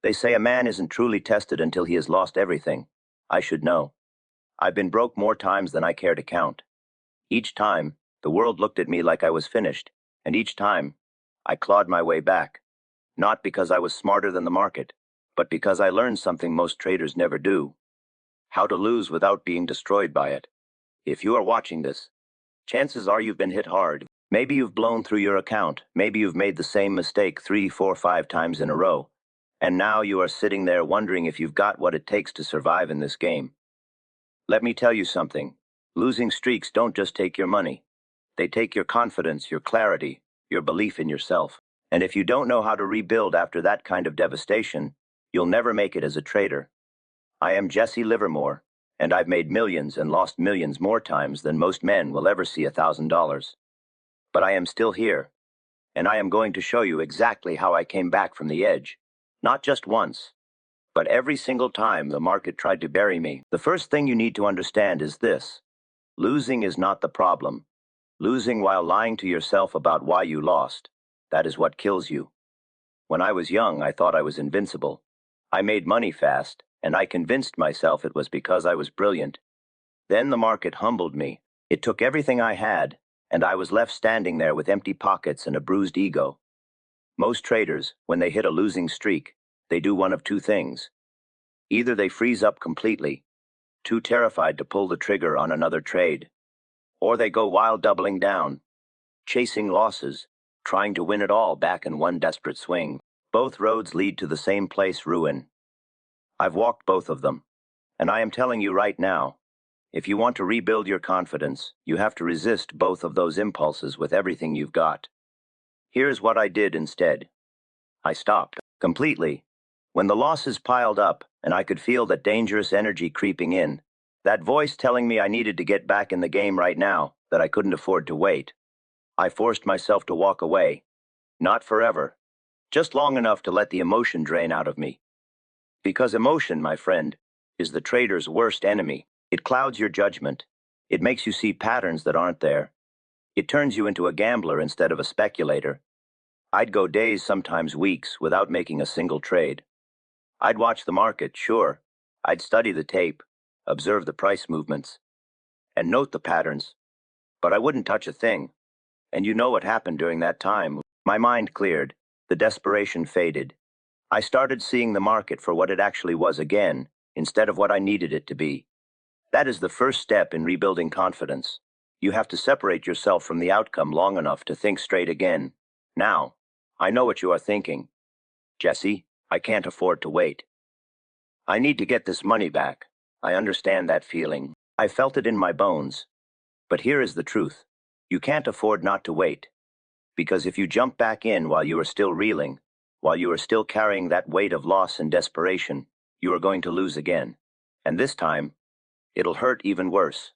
They say a man isn't truly tested until he has lost everything. I should know. I've been broke more times than I care to count. Each time, the world looked at me like I was finished, and each time, I clawed my way back. Not because I was smarter than the market, but because I learned something most traders never do. How to lose without being destroyed by it. If you are watching this, chances are you've been hit hard. Maybe you've blown through your account. Maybe you've made the same mistake 3, 4, 5 times in a row. And now you are sitting there wondering if you've got what it takes to survive in this game. Let me tell you something. Losing streaks don't just take your money. They take your confidence, your clarity, your belief in yourself. And if you don't know how to rebuild after that kind of devastation, you'll never make it as a trader. I am Jesse Livermore, and I've made millions and lost millions more times than most men will ever see $1,000. But I am still here, and I am going to show you exactly how I came back from the edge. Not just once, but every single time the market tried to bury me. The first thing you need to understand is this. Losing is not the problem. Losing while lying to yourself about why you lost, that is what kills you. When I was young, I thought I was invincible. I made money fast, and I convinced myself it was because I was brilliant. Then the market humbled me. It took everything I had, and I was left standing there with empty pockets and a bruised ego. Most traders, when they hit a losing streak, they do one of two things. Either they freeze up completely, too terrified to pull the trigger on another trade, or they go wild doubling down, chasing losses, trying to win it all back in one desperate swing. Both roads lead to the same place, ruin. I've walked both of them, and I am telling you right now, if you want to rebuild your confidence, you have to resist both of those impulses with everything you've got. Here's what I did instead. I stopped completely. When the losses piled up and I could feel that dangerous energy creeping in, that voice telling me I needed to get back in the game right now, that I couldn't afford to wait, I forced myself to walk away. Not forever, just long enough to let the emotion drain out of me. Because emotion, my friend, is the trader's worst enemy. It clouds your judgment. It makes you see patterns that aren't there. It turns you into a gambler instead of a speculator. I'd go days, sometimes weeks, without making a single trade. I'd watch the market, sure. I'd study the tape, observe the price movements, and note the patterns. But I wouldn't touch a thing. And you know what happened during that time. My mind cleared. The desperation faded. I started seeing the market for what it actually was again, instead of what I needed it to be. That is the first step in rebuilding confidence. You have to separate yourself from the outcome long enough to think straight again. Now, I know what you are thinking. Jesse, I can't afford to wait. I need to get this money back. I understand that feeling. I felt it in my bones. But here is the truth. You can't afford not to wait. Because if you jump back in while you are still reeling, while you are still carrying that weight of loss and desperation, you are going to lose again. And this time, it'll hurt even worse.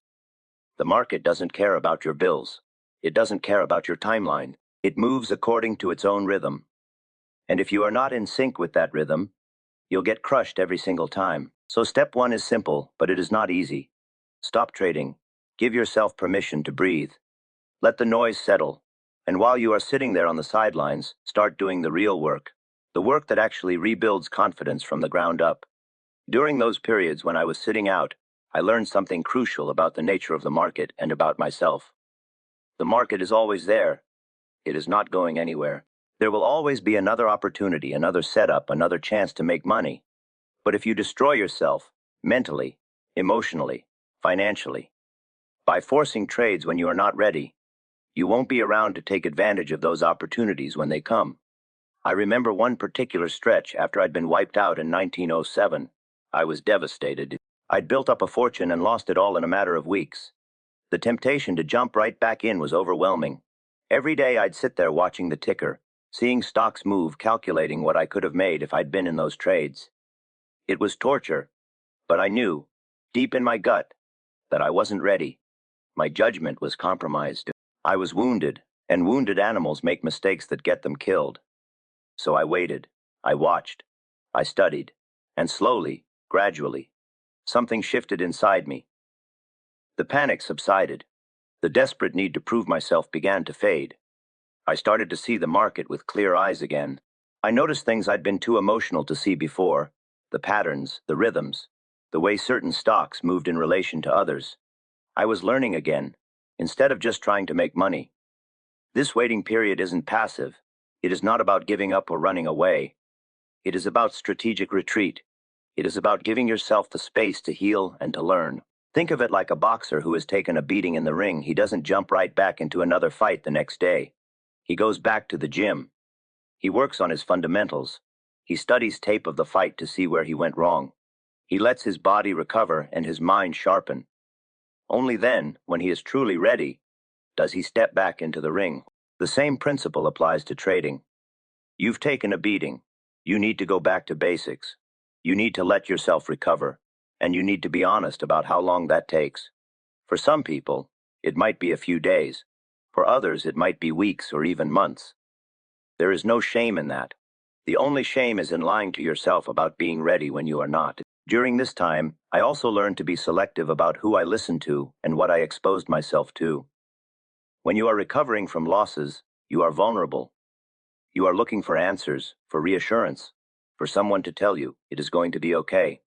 The market doesn't care about your bills. It doesn't care about your timeline. It moves according to its own rhythm. And if you are not in sync with that rhythm, you'll get crushed every single time. So step one is simple, but it is not easy. Stop trading. Give yourself permission to breathe. Let the noise settle. And while you are sitting there on the sidelines, start doing the real work. The work that actually rebuilds confidence from the ground up. During those periods when I was sitting out, I learned something crucial about the nature of the market and about myself. The market is always there. It is not going anywhere. There will always be another opportunity, another setup, another chance to make money. But if you destroy yourself, mentally, emotionally, financially, by forcing trades when you are not ready, you won't be around to take advantage of those opportunities when they come. I remember one particular stretch after I'd been wiped out in 1907. I was devastated. I'd built up a fortune and lost it all in a matter of weeks. The temptation to jump right back in was overwhelming. Every day I'd sit there watching the ticker, seeing stocks move, calculating what I could have made if I'd been in those trades. It was torture, but I knew, deep in my gut, that I wasn't ready. My judgment was compromised. I was wounded, and wounded animals make mistakes that get them killed. So I waited, I watched, I studied, and slowly, gradually, something shifted inside me. The panic subsided. The desperate need to prove myself began to fade. I started to see the market with clear eyes again. I noticed things I'd been too emotional to see before: the patterns, the rhythms, the way certain stocks moved in relation to others. I was learning again, instead of just trying to make money. This waiting period isn't passive. It is not about giving up or running away. It is about strategic retreat. It is about giving yourself the space to heal and to learn. Think of it like a boxer who has taken a beating in the ring. He doesn't jump right back into another fight the next day. He goes back to the gym. He works on his fundamentals. He studies tape of the fight to see where he went wrong. He lets his body recover and his mind sharpen. Only then, when he is truly ready, does he step back into the ring. The same principle applies to trading. You've taken a beating. You need to go back to basics. You need to let yourself recover, and you need to be honest about how long that takes. For some people, it might be a few days. For others, it might be weeks or even months. There is no shame in that. The only shame is in lying to yourself about being ready when you are not. During this time, I also learned to be selective about who I listened to and what I exposed myself to. When you are recovering from losses, you are vulnerable. You are looking for answers, for reassurance, for someone to tell you it is going to be okay.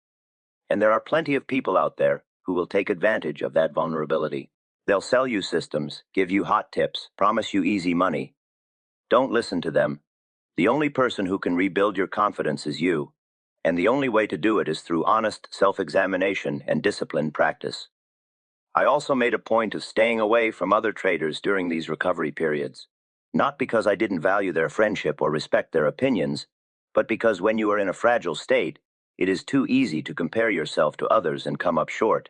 And there are plenty of people out there who will take advantage of that vulnerability. They'll sell you systems, give you hot tips, promise you easy money. Don't listen to them. The only person who can rebuild your confidence is you, and the only way to do it is through honest self-examination and disciplined practice. I also made a point of staying away from other traders during these recovery periods, not because I didn't value their friendship or respect their opinions, but because when you are in a fragile state, it is too easy to compare yourself to others and come up short.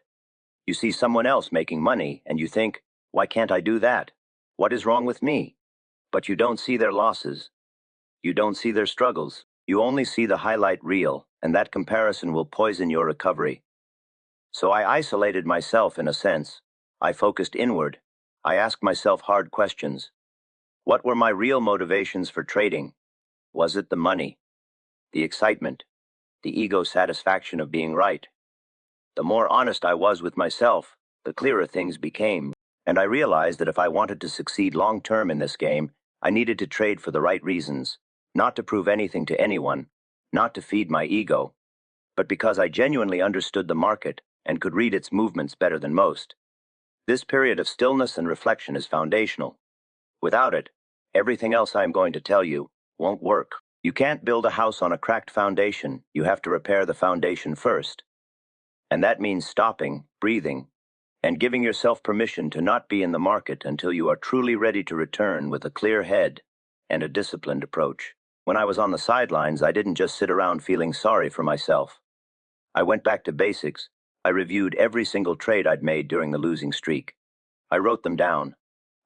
You see someone else making money and you think, why can't I do that? What is wrong with me? But you don't see their losses. You don't see their struggles. You only see the highlight reel, and that comparison will poison your recovery. So I isolated myself in a sense. I focused inward. I asked myself hard questions. What were my real motivations for trading? Was it the money, the excitement, the ego satisfaction of being right? The more honest I was with myself, the clearer things became. And I realized that if I wanted to succeed long-term in this game, I needed to trade for the right reasons, not to prove anything to anyone, not to feed my ego, but because I genuinely understood the market and could read its movements better than most. This period of stillness and reflection is foundational. Without it, everything else I am going to tell you won't work. You can't build a house on a cracked foundation. You have to repair the foundation first. And that means stopping, breathing, and giving yourself permission to not be in the market until you are truly ready to return with a clear head and a disciplined approach. When I was on the sidelines, I didn't just sit around feeling sorry for myself. I went back to basics. I reviewed every single trade I'd made during the losing streak. I wrote them down.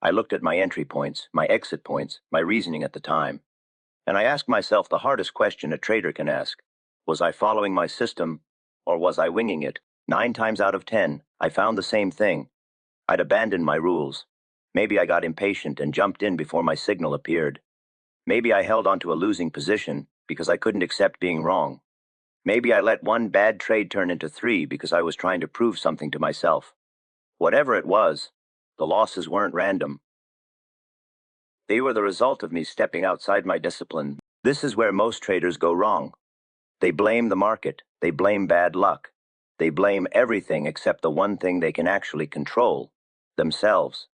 I looked at my entry points, my exit points, my reasoning at the time. And I asked myself the hardest question a trader can ask. Was I following my system, or was I winging it? 9 times out of 10, I found the same thing. I'd abandoned my rules. Maybe I got impatient and jumped in before my signal appeared. Maybe I held onto a losing position because I couldn't accept being wrong. Maybe I let one bad trade turn into 3 because I was trying to prove something to myself. Whatever it was, the losses weren't random. They were the result of me stepping outside my discipline. This is where most traders go wrong. They blame the market. They blame bad luck. They blame everything except the one thing they can actually control, themselves.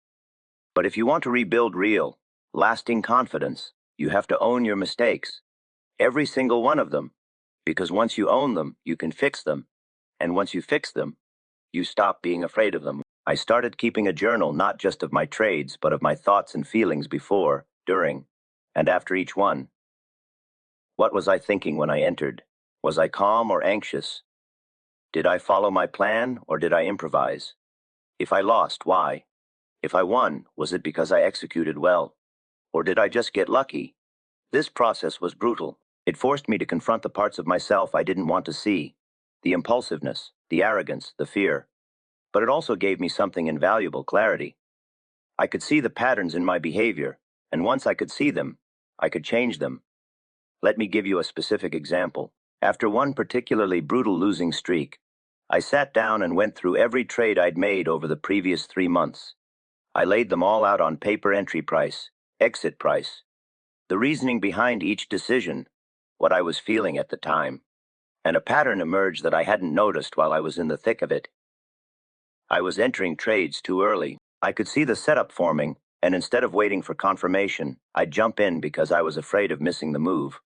But if you want to rebuild real, lasting confidence, you have to own your mistakes. Every single one of them. Because once you own them, you can fix them. And once you fix them, you stop being afraid of them. I started keeping a journal not just of my trades, but of my thoughts and feelings before, during, and after each one. What was I thinking when I entered? Was I calm or anxious? Did I follow my plan or did I improvise? If I lost, why? If I won, was it because I executed well? Or did I just get lucky? This process was brutal. It forced me to confront the parts of myself I didn't want to see, the impulsiveness, the arrogance, the fear. But it also gave me something invaluable: clarity. I could see the patterns in my behavior, and once I could see them, I could change them. Let me give you a specific example. After one particularly brutal losing streak, I sat down and went through every trade I'd made over the previous 3 months. I laid them all out on paper: entry price, exit price, the reasoning behind each decision, what I was feeling at the time, and a pattern emerged that I hadn't noticed while I was in the thick of it. I was entering trades too early. I could see the setup forming, and instead of waiting for confirmation, I'd jump in because I was afraid of missing the move.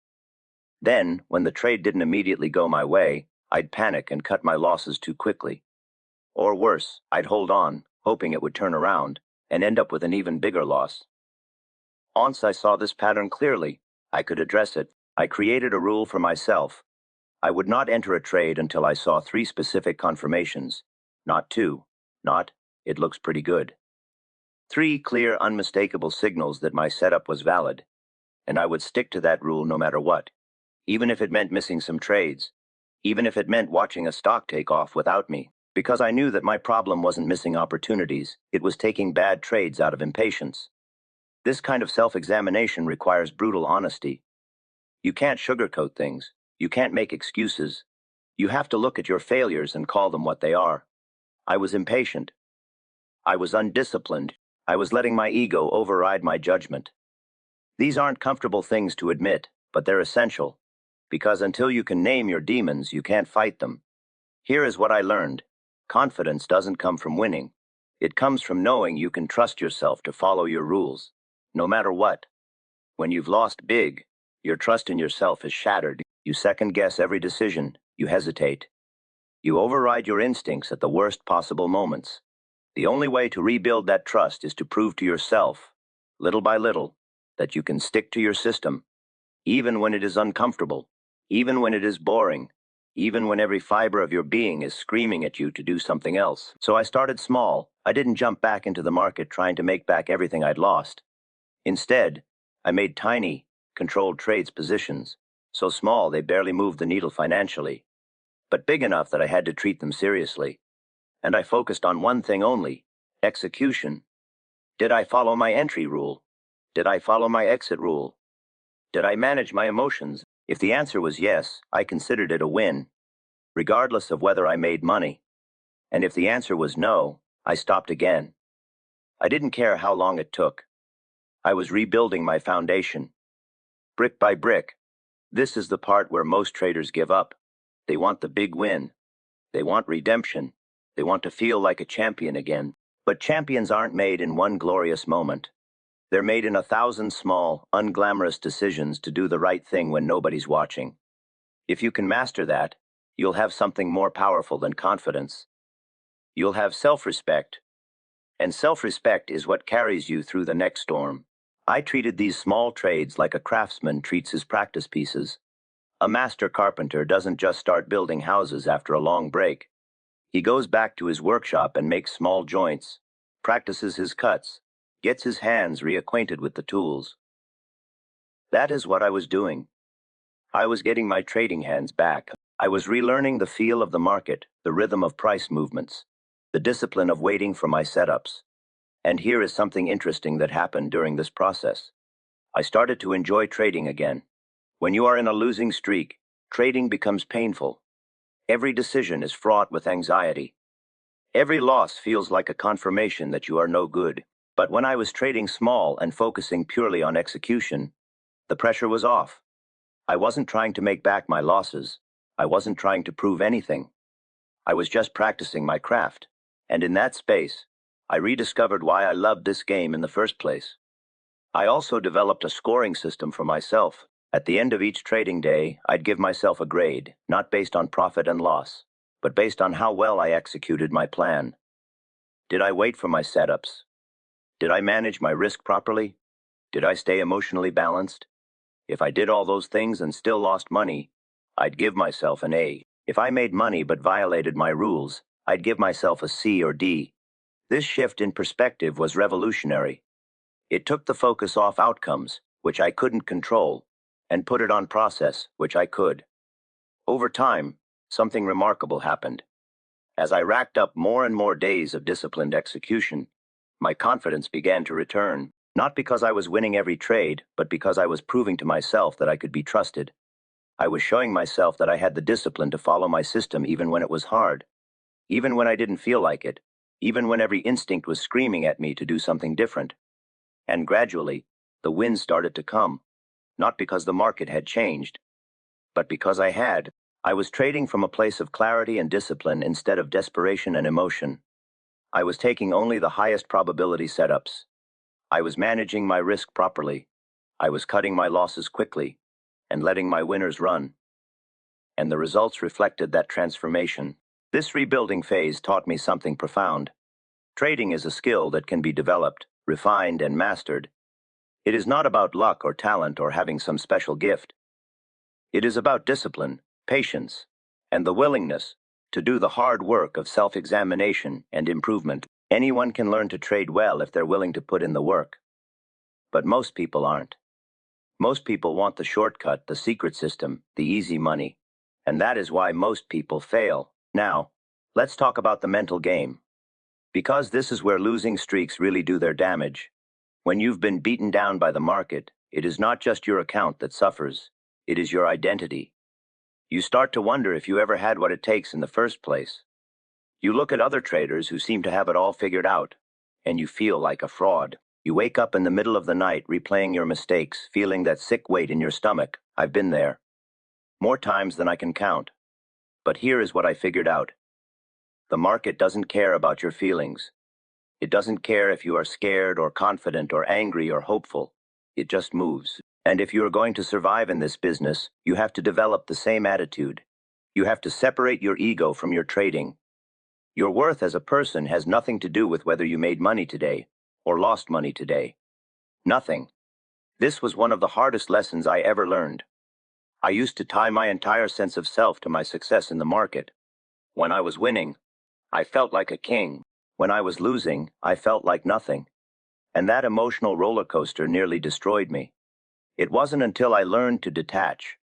Then, when the trade didn't immediately go my way, I'd panic and cut my losses too quickly. Or worse, I'd hold on, hoping it would turn around, and end up with an even bigger loss. Once I saw this pattern clearly, I could address it. I created a rule for myself. I would not enter a trade until I saw 3 specific confirmations, not 2, not, it looks pretty good. 3 clear, unmistakable signals that my setup was valid, and I would stick to that rule no matter what, even if it meant missing some trades, even if it meant watching a stock take off without me, because I knew that my problem wasn't missing opportunities, it was taking bad trades out of impatience. This kind of self-examination requires brutal honesty. You can't sugarcoat things. You can't make excuses. You have to look at your failures and call them what they are. I was impatient. I was undisciplined. I was letting my ego override my judgment. These aren't comfortable things to admit, but they're essential, because until you can name your demons, you can't fight them. Here is what I learned. Confidence doesn't come from winning. It comes from knowing you can trust yourself to follow your rules, no matter what. When you've lost big, your trust in yourself is shattered. You second-guess every decision. You hesitate. You override your instincts at the worst possible moments. The only way to rebuild that trust is to prove to yourself, little by little, that you can stick to your system, even when it is uncomfortable, even when it is boring, even when every fiber of your being is screaming at you to do something else. So I started small. I didn't jump back into the market trying to make back everything I'd lost. Instead, I made tiny, controlled trades positions, so small they barely moved the needle financially, but big enough that I had to treat them seriously. And I focused on one thing only: execution. Did I follow my entry rule? Did I follow my exit rule? Did I manage my emotions? If the answer was yes, I considered it a win, regardless of whether I made money. And if the answer was no, I stopped again. I didn't care how long it took. I was rebuilding my foundation, brick by brick. This is the part where most traders give up. They want the big win. They want redemption. They want to feel like a champion again. But champions aren't made in one glorious moment. They're made in 1,000 small, unglamorous decisions to do the right thing when nobody's watching. If you can master that, you'll have something more powerful than confidence. You'll have self-respect. And self-respect is what carries you through the next storm. I treated these small trades like a craftsman treats his practice pieces. A master carpenter doesn't just start building houses after a long break. He goes back to his workshop and makes small joints, practices his cuts, gets his hands reacquainted with the tools. That is what I was doing. I was getting my trading hands back. I was relearning the feel of the market, the rhythm of price movements, the discipline of waiting for my setups. And here is something interesting that happened during this process. I started to enjoy trading again. When you are in a losing streak, trading becomes painful. Every decision is fraught with anxiety. Every loss feels like a confirmation that you are no good. But when I was trading small and focusing purely on execution, the pressure was off. I wasn't trying to make back my losses. I wasn't trying to prove anything. I was just practicing my craft. And in that space, I rediscovered why I loved this game in the first place. I also developed a scoring system for myself. At the end of each trading day, I'd give myself a grade, not based on profit and loss, but based on how well I executed my plan. Did I wait for my setups? Did I manage my risk properly? Did I stay emotionally balanced? If I did all those things and still lost money, I'd give myself an A. If I made money but violated my rules, I'd give myself a C or D. This shift in perspective was revolutionary. It took the focus off outcomes, which I couldn't control, and put it on process, which I could. Over time, something remarkable happened. As I racked up more and more days of disciplined execution, my confidence began to return, not because I was winning every trade, but because I was proving to myself that I could be trusted. I was showing myself that I had the discipline to follow my system even when it was hard, even when I didn't feel like it, even when every instinct was screaming at me to do something different. And gradually, the wins started to come, not because the market had changed, but because I had. I was trading from a place of clarity and discipline instead of desperation and emotion. I was taking only the highest probability setups. I was managing my risk properly. I was cutting my losses quickly and letting my winners run. And the results reflected that transformation. This rebuilding phase taught me something profound. Trading is a skill that can be developed, refined, and mastered. It is not about luck or talent or having some special gift. It is about discipline, patience, and the willingness to do the hard work of self-examination and improvement. Anyone can learn to trade well if they're willing to put in the work. But most people aren't. Most people want the shortcut, the secret system, the easy money. And that is why most people fail. Now, let's talk about the mental game. Because this is where losing streaks really do their damage. When you've been beaten down by the market, it is not just your account that suffers. It is your identity. You start to wonder if you ever had what it takes in the first place. You look at other traders who seem to have it all figured out, and you feel like a fraud. You wake up in the middle of the night replaying your mistakes, feeling that sick weight in your stomach. I've been there. More times than I can count. But here is what I figured out. The market doesn't care about your feelings. It doesn't care if you are scared or confident or angry or hopeful. It just moves. And if you are going to survive in this business, you have to develop the same attitude. You have to separate your ego from your trading. Your worth as a person has nothing to do with whether you made money today or lost money today. Nothing. This was one of the hardest lessons I ever learned. I used to tie my entire sense of self to my success in the market. When I was winning, I felt like a king. When I was losing, I felt like nothing. And that emotional roller coaster nearly destroyed me. It wasn't until I learned to detach,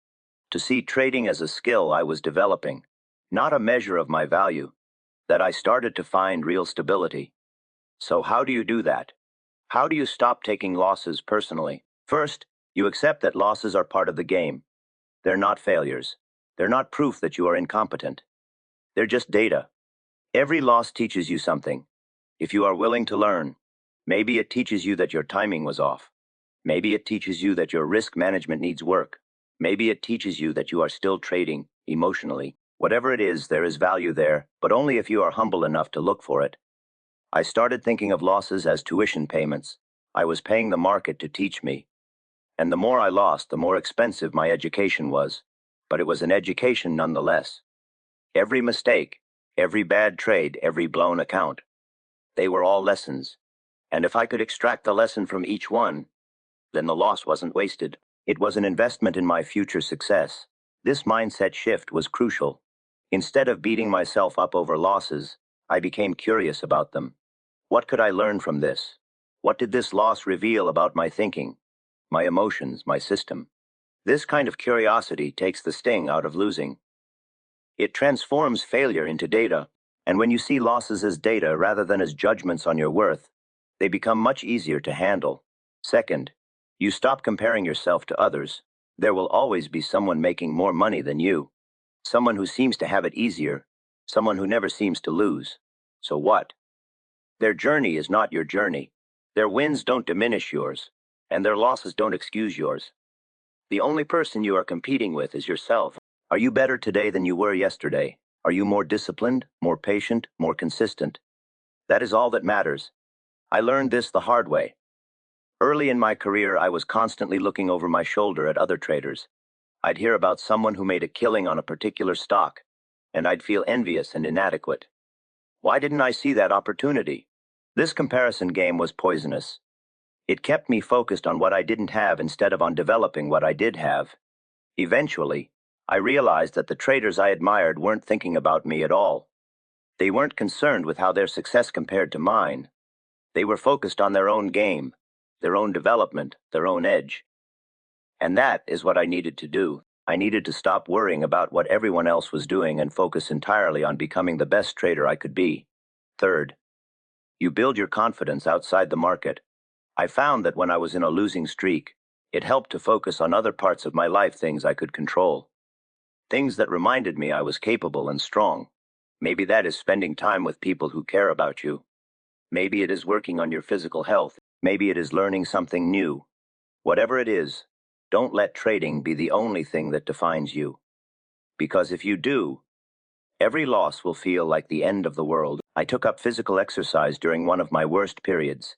to see trading as a skill I was developing, not a measure of my value, that I started to find real stability. So how do you do that? How do you stop taking losses personally? First, you accept that losses are part of the game. They're not failures. They're not proof that you are incompetent. They're just data. Every loss teaches you something. If you are willing to learn, maybe it teaches you that your timing was off. Maybe it teaches you that your risk management needs work. Maybe it teaches you that you are still trading emotionally. Whatever it is, there is value there, but only if you are humble enough to look for it. I started thinking of losses as tuition payments. I was paying the market to teach me. And the more I lost, the more expensive my education was. But it was an education nonetheless. Every mistake, every bad trade, every blown account. They were all lessons. And if I could extract the lesson from each one, then the loss wasn't wasted. It was an investment in my future success. This mindset shift was crucial. Instead of beating myself up over losses, I became curious about them. What could I learn from this? What did this loss reveal about my thinking, my emotions, my system? This kind of curiosity takes the sting out of losing. It transforms failure into data, and when you see losses as data rather than as judgments on your worth, they become much easier to handle. Second, you stop comparing yourself to others. There will always be someone making more money than you, someone who seems to have it easier, someone who never seems to lose. So what? Their journey is not your journey. Their wins don't diminish yours, and their losses don't excuse yours. The only person you are competing with is yourself. Are you better today than you were yesterday? Are you more disciplined, more patient, more consistent? That is all that matters. I learned this the hard way. Early in my career, I was constantly looking over my shoulder at other traders. I'd hear about someone who made a killing on a particular stock, and I'd feel envious and inadequate. Why didn't I see that opportunity? This comparison game was poisonous. It kept me focused on what I didn't have instead of on developing what I did have. Eventually, I realized that the traders I admired weren't thinking about me at all. They weren't concerned with how their success compared to mine. They were focused on their own game, their own development, their own edge. And that is what I needed to do. I needed to stop worrying about what everyone else was doing and focus entirely on becoming the best trader I could be. Third, you build your confidence outside the market. I found that when I was in a losing streak, it helped to focus on other parts of my life, things I could control. Things that reminded me I was capable and strong. Maybe that is spending time with people who care about you. Maybe it is working on your physical health. Maybe it is learning something new. Whatever it is, don't let trading be the only thing that defines you. Because if you do, every loss will feel like the end of the world. I took up physical exercise during one of my worst periods.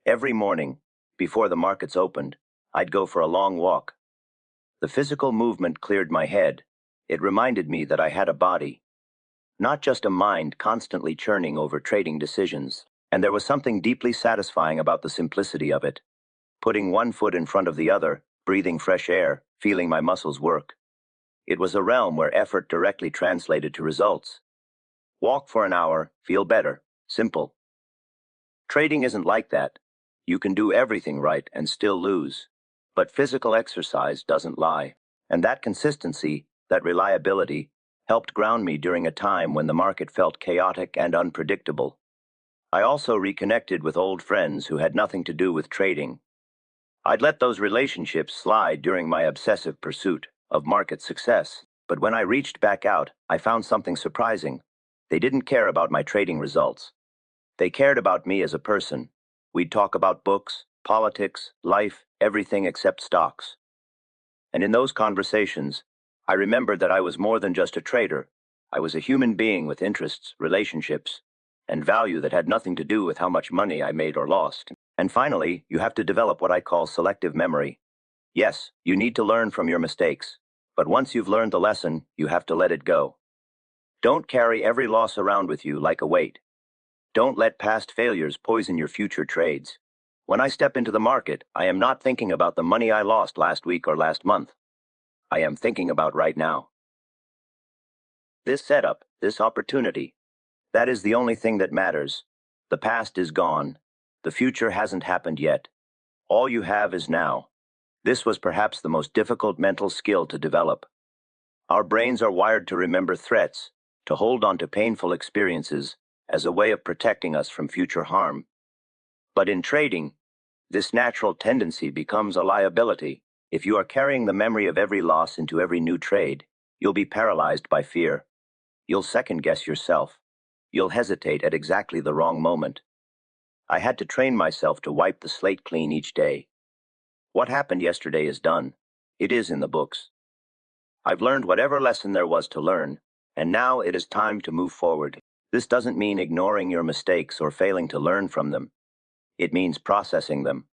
Every morning, before the markets opened, I'd go for a long walk. The physical movement cleared my head. It reminded me that I had a body, not just a mind constantly churning over trading decisions. And there was something deeply satisfying about the simplicity of it. Putting one foot in front of the other, breathing fresh air, feeling my muscles work. It was a realm where effort directly translated to results. Walk for an hour, feel better, simple. Trading isn't like that. You can do everything right and still lose. But physical exercise doesn't lie. And that consistency, that reliability, helped ground me during a time when the market felt chaotic and unpredictable. I also reconnected with old friends who had nothing to do with trading. I'd let those relationships slide during my obsessive pursuit of market success, but when I reached back out, I found something surprising. They didn't care about my trading results. They cared about me as a person. We'd talk about books, politics, life, everything except stocks. And in those conversations, I remembered that I was more than just a trader. I was a human being with interests, relationships, and value that had nothing to do with how much money I made or lost. And finally, you have to develop what I call selective memory. Yes, you need to learn from your mistakes, but once you've learned the lesson, you have to let it go. Don't carry every loss around with you like a weight. Don't let past failures poison your future trades. When I step into the market, I am not thinking about the money I lost last week or last month. I am thinking about right now. This setup, this opportunity, that is the only thing that matters. The past is gone. The future hasn't happened yet. All you have is now. This was perhaps the most difficult mental skill to develop. Our brains are wired to remember threats, to hold on to painful experiences as a way of protecting us from future harm. But in trading, this natural tendency becomes a liability. If you are carrying the memory of every loss into every new trade, you'll be paralyzed by fear. You'll second-guess yourself. You'll hesitate at exactly the wrong moment. I had to train myself to wipe the slate clean each day. What happened yesterday is done. It is in the books. I've learned whatever lesson there was to learn, and now it is time to move forward. This doesn't mean ignoring your mistakes or failing to learn from them. It means processing them,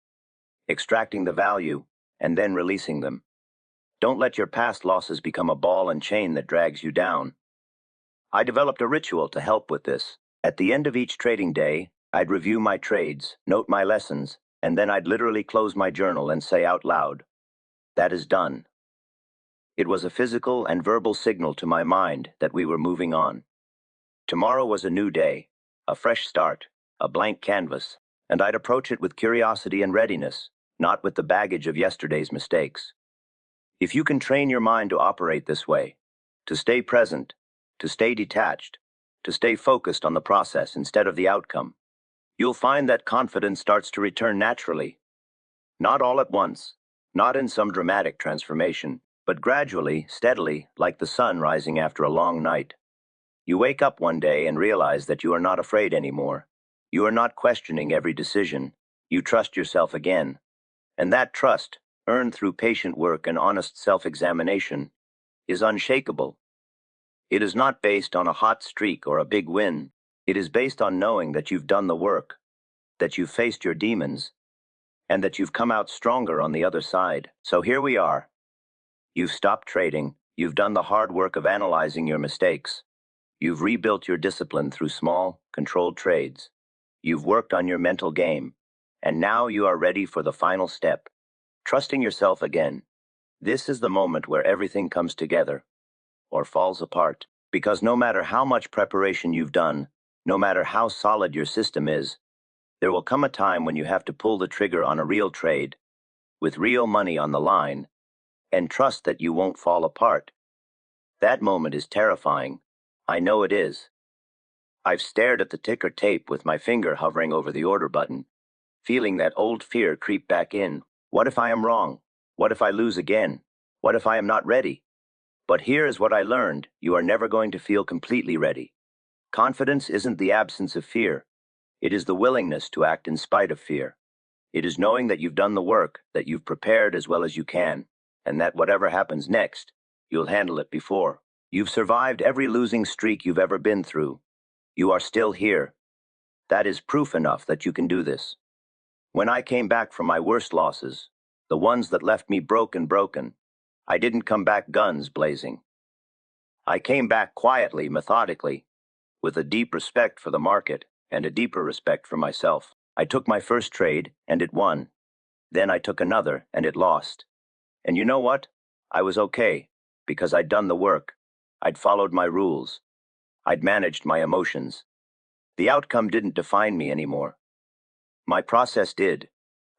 extracting the value, and then releasing them. Don't let your past losses become a ball and chain that drags you down. I developed a ritual to help with this. At the end of each trading day, I'd review my trades, note my lessons, and then I'd literally close my journal and say out loud, "That is done." It was a physical and verbal signal to my mind that we were moving on. Tomorrow was a new day, a fresh start, a blank canvas, and I'd approach it with curiosity and readiness, not with the baggage of yesterday's mistakes. If you can train your mind to operate this way, to stay present, to stay detached, to stay focused on the process instead of the outcome, you'll find that confidence starts to return naturally. Not all at once, not in some dramatic transformation, but gradually, steadily, like the sun rising after a long night. You wake up one day and realize that you are not afraid anymore. You are not questioning every decision. You trust yourself again. And that trust, earned through patient work and honest self-examination, is unshakable. It is not based on a hot streak or a big win. It is based on knowing that you've done the work, that you've faced your demons, and that you've come out stronger on the other side. So here we are. You've stopped trading. You've done the hard work of analyzing your mistakes. You've rebuilt your discipline through small, controlled trades. You've worked on your mental game. And now you are ready for the final step. Trusting yourself again. This is the moment where everything comes together, or falls apart. Because no matter how much preparation you've done, no matter how solid your system is, there will come a time when you have to pull the trigger on a real trade, with real money on the line, and trust that you won't fall apart. That moment is terrifying. I know it is. I've stared at the ticker tape with my finger hovering over the order button, feeling that old fear creep back in. What if I am wrong? What if I lose again? What if I am not ready? But here is what I learned: you are never going to feel completely ready. Confidence isn't the absence of fear. It is the willingness to act in spite of fear. It is knowing that you've done the work, that you've prepared as well as you can, and that whatever happens next, you'll handle it before. You've survived every losing streak you've ever been through. You are still here. That is proof enough that you can do this. When I came back from my worst losses, the ones that left me broken, I didn't come back guns blazing. I came back quietly, methodically, with a deep respect for the market and a deeper respect for myself. I took my first trade and it won. Then I took another and it lost. And you know what? I was okay, because I'd done the work. I'd followed my rules. I'd managed my emotions. The outcome didn't define me anymore. My process did.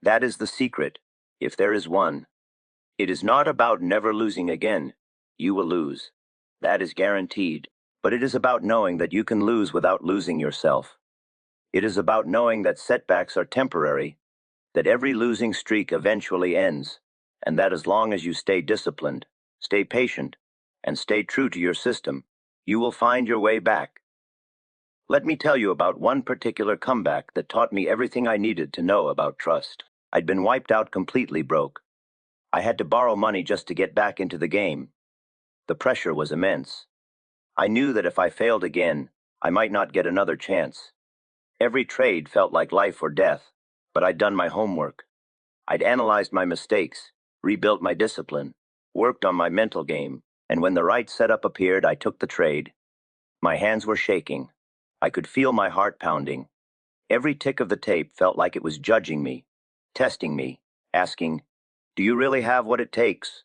That is the secret, if there is one. It is not about never losing again. You will lose. That is guaranteed. But it is about knowing that you can lose without losing yourself. It is about knowing that setbacks are temporary, that every losing streak eventually ends, and that as long as you stay disciplined, stay patient, and stay true to your system, you will find your way back. Let me tell you about one particular comeback that taught me everything I needed to know about trust. I'd been wiped out, completely broke. I had to borrow money just to get back into the game. The pressure was immense. I knew that if I failed again, I might not get another chance. Every trade felt like life or death, but I'd done my homework. I'd analyzed my mistakes, rebuilt my discipline, worked on my mental game, and when the right setup appeared, I took the trade. My hands were shaking. I could feel my heart pounding. Every tick of the tape felt like it was judging me, testing me, asking, "Do you really have what it takes?"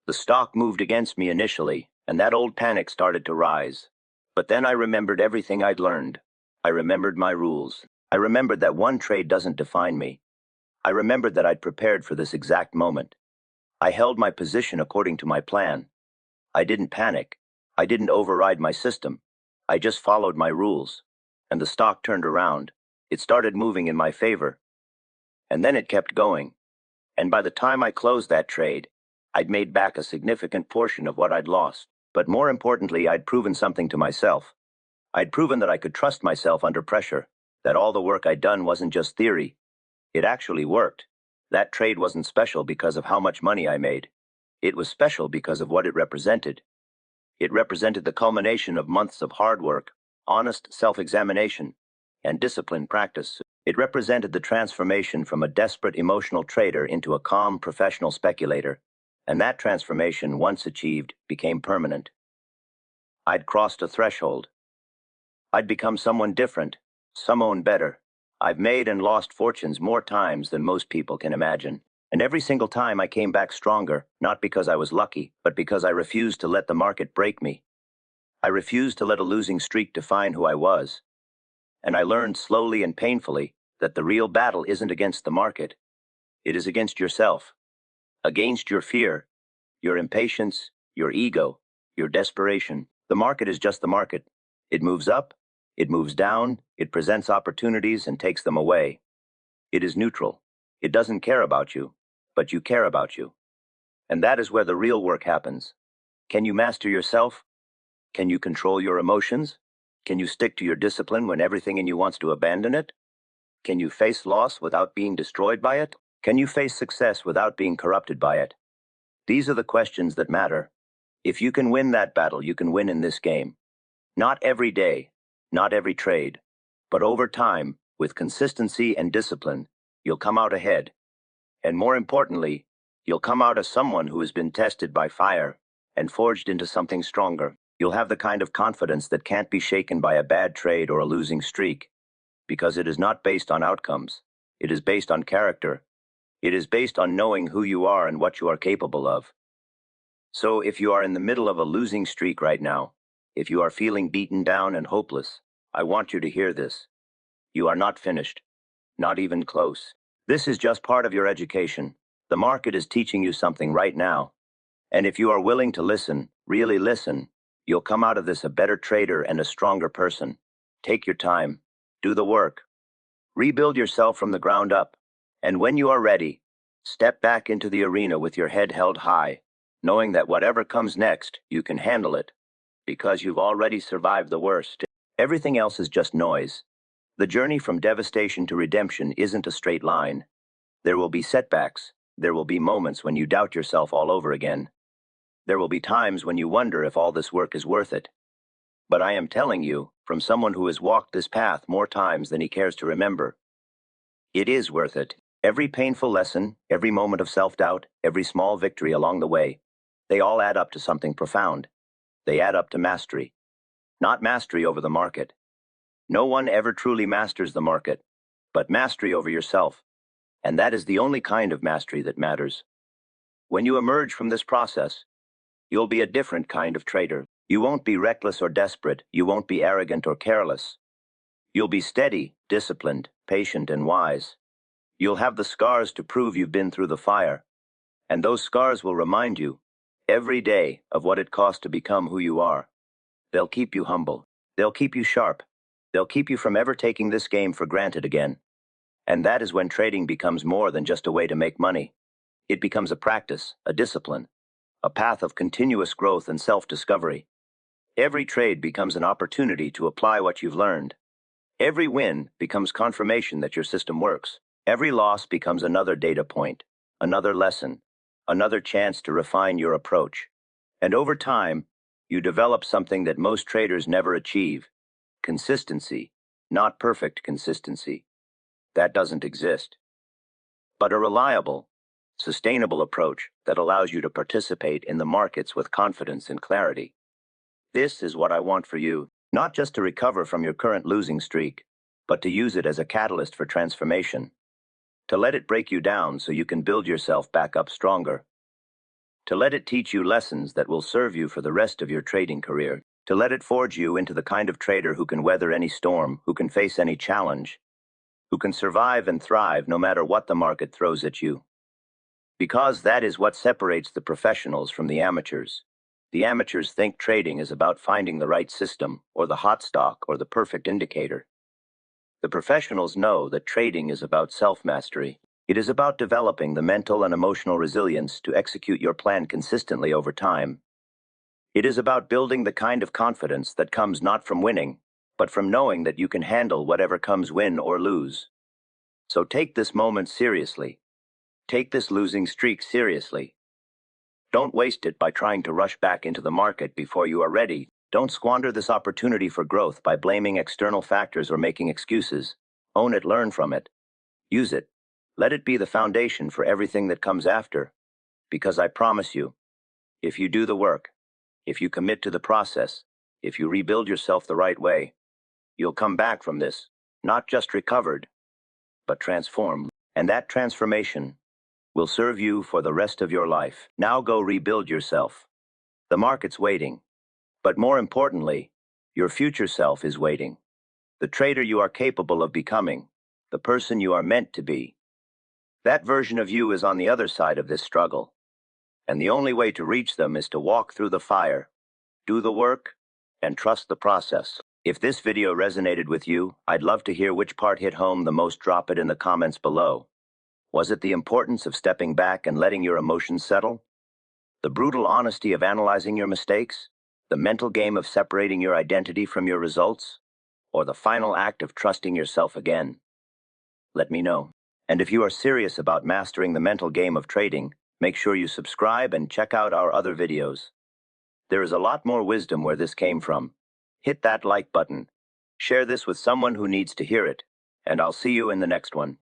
The stock moved against me initially, and that old panic started to rise. But then I remembered everything I'd learned. I remembered my rules. I remembered that one trade doesn't define me. I remembered that I'd prepared for this exact moment. I held my position according to my plan. I didn't panic. I didn't override my system. I just followed my rules. And the stock turned around. It started moving in my favor. And then it kept going. And by the time I closed that trade, I'd made back a significant portion of what I'd lost. But more importantly, I'd proven something to myself. I'd proven that I could trust myself under pressure, that all the work I'd done wasn't just theory. It actually worked. That trade wasn't special because of how much money I made. It was special because of what it represented. It represented the culmination of months of hard work, honest self-examination, and disciplined practice. It represented the transformation from a desperate emotional trader into a calm professional speculator, and that transformation, once achieved, became permanent. I'd crossed a threshold. I'd become someone different, someone better. I've made and lost fortunes more times than most people can imagine. And every single time I came back stronger, not because I was lucky, but because I refused to let the market break me. I refused to let a losing streak define who I was. And I learned slowly and painfully that the real battle isn't against the market. It is against yourself, against your fear, your impatience, your ego, your desperation. The market is just the market. It moves up, it moves down, it presents opportunities and takes them away. It is neutral. It doesn't care about you, but you care about you. And that is where the real work happens. Can you master yourself? Can you control your emotions? Can you stick to your discipline when everything in you wants to abandon it? Can you face loss without being destroyed by it? Can you face success without being corrupted by it? These are the questions that matter. If you can win that battle, you can win in this game. Not every day, not every trade, but over time, with consistency and discipline, you'll come out ahead. And more importantly, you'll come out as someone who has been tested by fire and forged into something stronger. You'll have the kind of confidence that can't be shaken by a bad trade or a losing streak, because it is not based on outcomes. It is based on character. It is based on knowing who you are and what you are capable of. So if you are in the middle of a losing streak right now, if you are feeling beaten down and hopeless, I want you to hear this. You are not finished, not even close. This is just part of your education. The market is teaching you something right now. And if you are willing to listen, really listen, you'll come out of this a better trader and a stronger person. Take your time. Do the work. Rebuild yourself from the ground up. And when you are ready, step back into the arena with your head held high, knowing that whatever comes next, you can handle it, because you've already survived the worst. Everything else is just noise. The journey from devastation to redemption isn't a straight line. There will be setbacks. There will be moments when you doubt yourself all over again. There will be times when you wonder if all this work is worth it. But I am telling you, from someone who has walked this path more times than he cares to remember, it is worth it. Every painful lesson, every moment of self-doubt, every small victory along the way, they all add up to something profound. They add up to mastery. Not mastery over the market. No one ever truly masters the market, but mastery over yourself. And that is the only kind of mastery that matters. When you emerge from this process, you'll be a different kind of trader. You won't be reckless or desperate. You won't be arrogant or careless. You'll be steady, disciplined, patient, and wise. You'll have the scars to prove you've been through the fire. And those scars will remind you, every day, of what it cost to become who you are. They'll keep you humble. They'll keep you sharp. They'll keep you from ever taking this game for granted again. And that is when trading becomes more than just a way to make money. It becomes a practice, a discipline, a path of continuous growth and self-discovery. Every trade becomes an opportunity to apply what you've learned. Every win becomes confirmation that your system works. Every loss becomes another data point, another lesson, another chance to refine your approach. And over time, you develop something that most traders never achieve: consistency, not perfect consistency. That doesn't exist. But a reliable, sustainable approach that allows you to participate in the markets with confidence and clarity. This is what I want for you, not just to recover from your current losing streak, but to use it as a catalyst for transformation. To let it break you down so you can build yourself back up stronger. To let it teach you lessons that will serve you for the rest of your trading career. To let it forge you into the kind of trader who can weather any storm, who can face any challenge, who can survive and thrive no matter what the market throws at you. Because that is what separates the professionals from the amateurs. The amateurs think trading is about finding the right system, or the hot stock, or the perfect indicator. The professionals know that trading is about self-mastery. It is about developing the mental and emotional resilience to execute your plan consistently over time. It is about building the kind of confidence that comes not from winning, but from knowing that you can handle whatever comes, win or lose. So take this moment seriously. Take this losing streak seriously. Don't waste it by trying to rush back into the market before you are ready. Don't squander this opportunity for growth by blaming external factors or making excuses. Own it, learn from it. Use it. Let it be the foundation for everything that comes after. Because I promise you, if you do the work, if you commit to the process, if you rebuild yourself the right way, you'll come back from this, not just recovered, but transformed. And that transformation will serve you for the rest of your life. Now go rebuild yourself. The market's waiting. But more importantly, your future self is waiting. The trader you are capable of becoming, the person you are meant to be. That version of you is on the other side of this struggle. And the only way to reach them is to walk through the fire, do the work, and trust the process. If this video resonated with you, I'd love to hear which part hit home the most. Drop it in the comments below. Was it the importance of stepping back and letting your emotions settle? The brutal honesty of analyzing your mistakes? The mental game of separating your identity from your results? Or the final act of trusting yourself again? Let me know. And if you are serious about mastering the mental game of trading, make sure you subscribe and check out our other videos. There is a lot more wisdom where this came from. Hit that like button. Share this with someone who needs to hear it. And I'll see you in the next one.